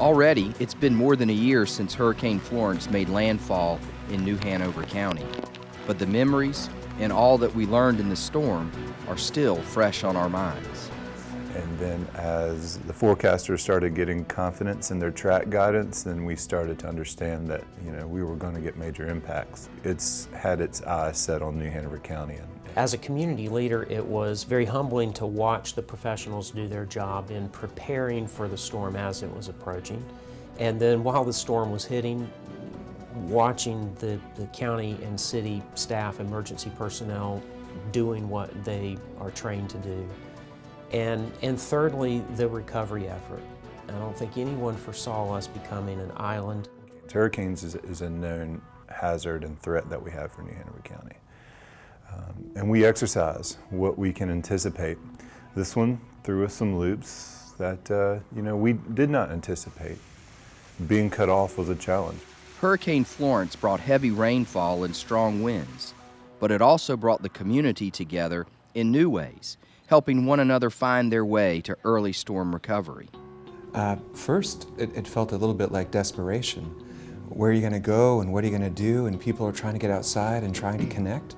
Already, it's been more than a year since Hurricane Florence made landfall in New Hanover County, but the memories and all that we learned in the storm are still fresh on our minds. And then as the forecasters started getting confidence in their track guidance, then we started to understand that, we were going to get major impacts. It's had its eyes set on New Hanover County. As a community leader, it was very humbling to watch the professionals do their job in preparing for the storm as it was approaching. And then while the storm was hitting, watching the county and city staff, emergency personnel, doing what they are trained to do. And thirdly, the recovery effort. I don't think anyone foresaw us becoming an island. Hurricanes is a known hazard and threat that we have for New Hanover County. And we exercise what we can anticipate. This one threw us some loops that we did not anticipate. Being cut off was a challenge. Hurricane Florence brought heavy rainfall and strong winds, but it also brought the community together in new ways, helping one another find their way to early storm recovery. First, it felt a little bit like desperation. Where are you going to go and what are you going to do? And people are trying to get outside and trying to connect.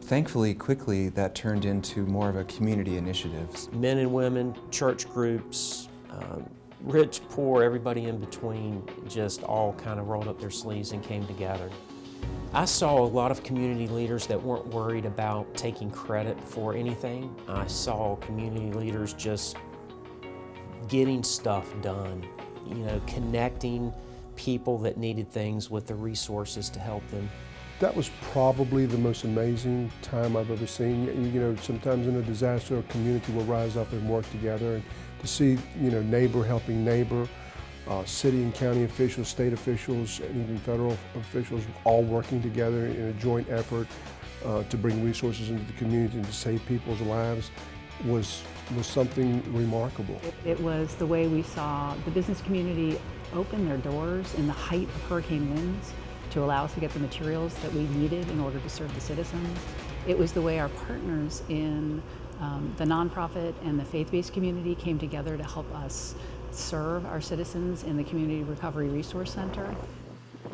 Thankfully, quickly, that turned into more of a community initiative. Men and women, church groups, rich, poor, everybody in between, just all kind of rolled up their sleeves and came together. I saw a lot of community leaders that weren't worried about taking credit for anything. I saw community leaders just getting stuff done, connecting people that needed things with the resources to help them. That was probably the most amazing time I've ever seen. Sometimes in a disaster, a community will rise up and work together. And to see, neighbor helping neighbor, city and county officials, state officials, and even federal officials all working together in a joint effort to bring resources into the community and to save people's lives was something remarkable. It was the way we saw the business community open their doors in the height of hurricane winds to allow us to get the materials that we needed in order to serve the citizens. It was the way our partners in the nonprofit and the faith-based community came together to help us serve our citizens in the Community Recovery Resource Center.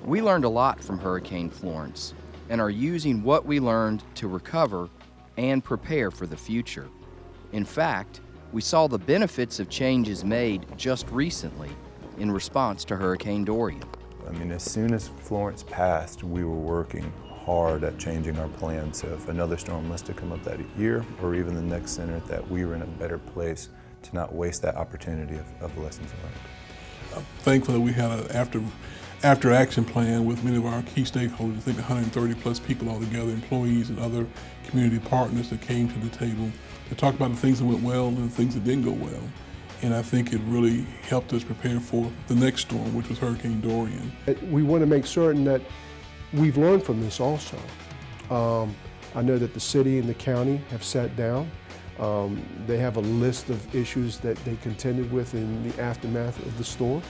We learned a lot from Hurricane Florence and are using what we learned to recover and prepare for the future. In fact, we saw the benefits of changes made just recently in response to Hurricane Dorian. As soon as Florence passed, we were working hard at changing our plan. So if another storm was to come up that year or even the next center, that we were in a better place to not waste that opportunity of lessons learned. I'm thankful that we had an after action plan with many of our key stakeholders. I think 130 plus people altogether, employees and other community partners that came to the table to talk about the things that went well and the things that didn't go well. And I think it really helped us prepare for the next storm, which was Hurricane Dorian. We want to make certain that we've learned from this also. I know that the city and the county have sat down. They have a list of issues that they contended with in the aftermath of the storm.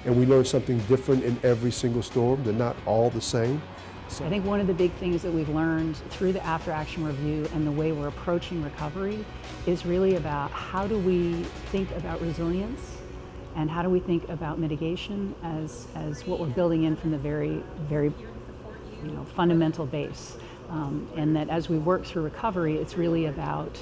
And we learned something different in every single storm. They're not all the same. So I think one of the big things that we've learned through the after-action review and the way we're approaching recovery is really about how do we think about resilience and how do we think about mitigation as what we're building in from the very, very fundamental base. And that as we work through recovery, it's really about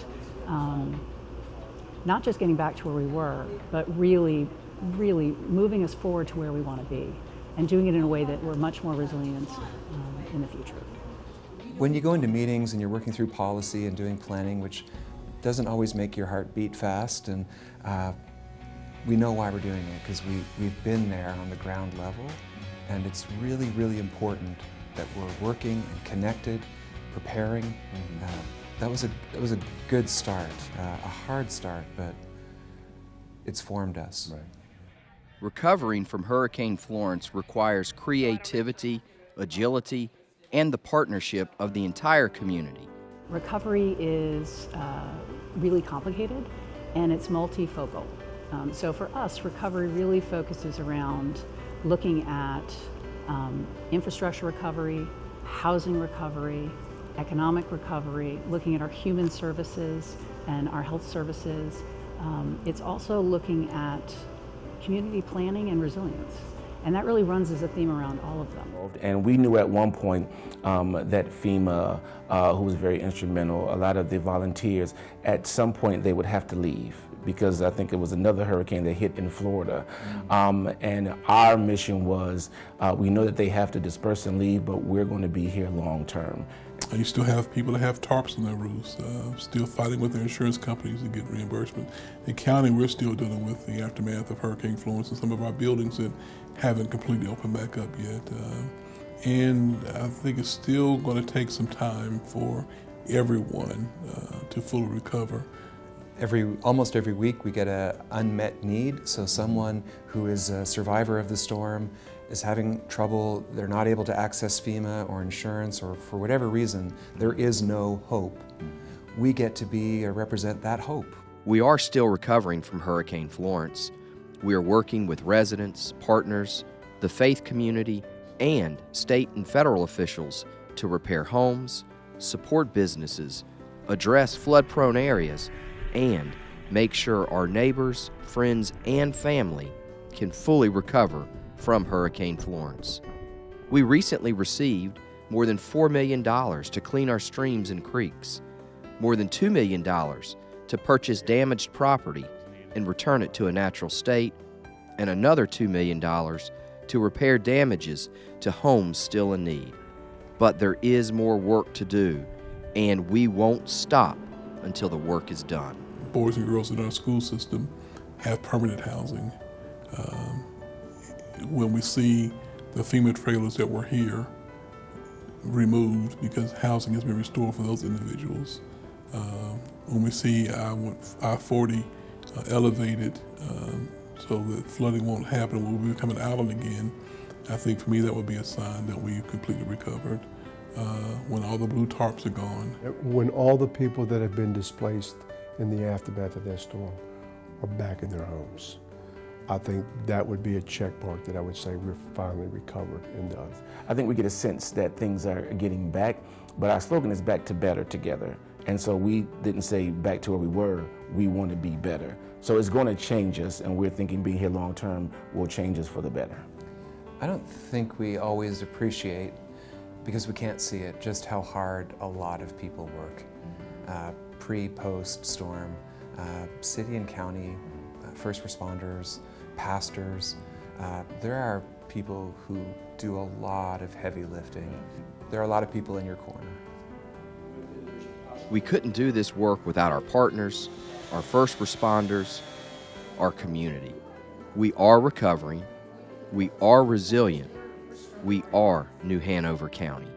not just getting back to where we were, but really moving us forward to where we want to be and doing it in a way that we're much more resilient in the future. When you go into meetings and you're working through policy and doing planning, which doesn't always make your heart beat fast, and we know why we're doing it, because we've been there on the ground level, and it's really, really important that we're working and connected, preparing. That was a good start, a hard start, but it's formed us. Right. Recovering from Hurricane Florence requires creativity, agility, and the partnership of the entire community. Recovery is really complicated and it's multifocal. So for us, recovery really focuses around looking at infrastructure recovery, housing recovery, economic recovery, looking at our human services and our health services. It's also looking at community planning and resilience. And that really runs as a theme around all of them. And we knew at one point that FEMA, who was very instrumental, a lot of the volunteers, at some point they would have to leave because I think it was another hurricane that hit in Florida. And our mission was, we know that they have to disperse and leave, but we're going to be here long term. You still have people that have tarps on their roofs, still fighting with their insurance companies to get reimbursement. In county, we're still dealing with the aftermath of Hurricane Florence and some of our buildings that haven't completely opened back up yet. And I think it's still going to take some time for everyone to fully recover. Almost every week we get an unmet need, so someone who is a survivor of the storm is having trouble, they're not able to access FEMA or insurance, or for whatever reason, there is no hope. We get to be or represent that hope. We are still recovering from Hurricane Florence. We are working with residents, partners, the faith community, and state and federal officials to repair homes, support businesses, address flood-prone areas, and make sure our neighbors, friends, and family can fully recover from Hurricane Florence. We recently received more than $4 million to clean our streams and creeks, more than $2 million to purchase damaged property and return it to a natural state, and another $2 million to repair damages to homes still in need. But there is more work to do, and we won't stop until the work is done. Boys and girls in our school system have permanent housing. When we see the FEMA trailers that were here removed because housing has been restored for those individuals, when we see I-40 elevated so that flooding won't happen when we're becoming island again, I think for me that would be a sign that we've completely recovered. When all the blue tarps are gone. When all the people that have been displaced in the aftermath of that storm are back in their homes, I think that would be a check mark that I would say we're finally recovered and done. I think we get a sense that things are getting back, but our slogan is back to better together. And so we didn't say back to where we were, we want to be better. So it's going to change us, and we're thinking being here long term will change us for the better. I don't think we always appreciate, because we can't see it, just how hard a lot of people work. Pre, post storm, city and county, first responders, pastors. There are people who do a lot of heavy lifting. There are a lot of people in your corner. We couldn't do this work without our partners, our first responders, our community. We are recovering. We are resilient. We are New Hanover County.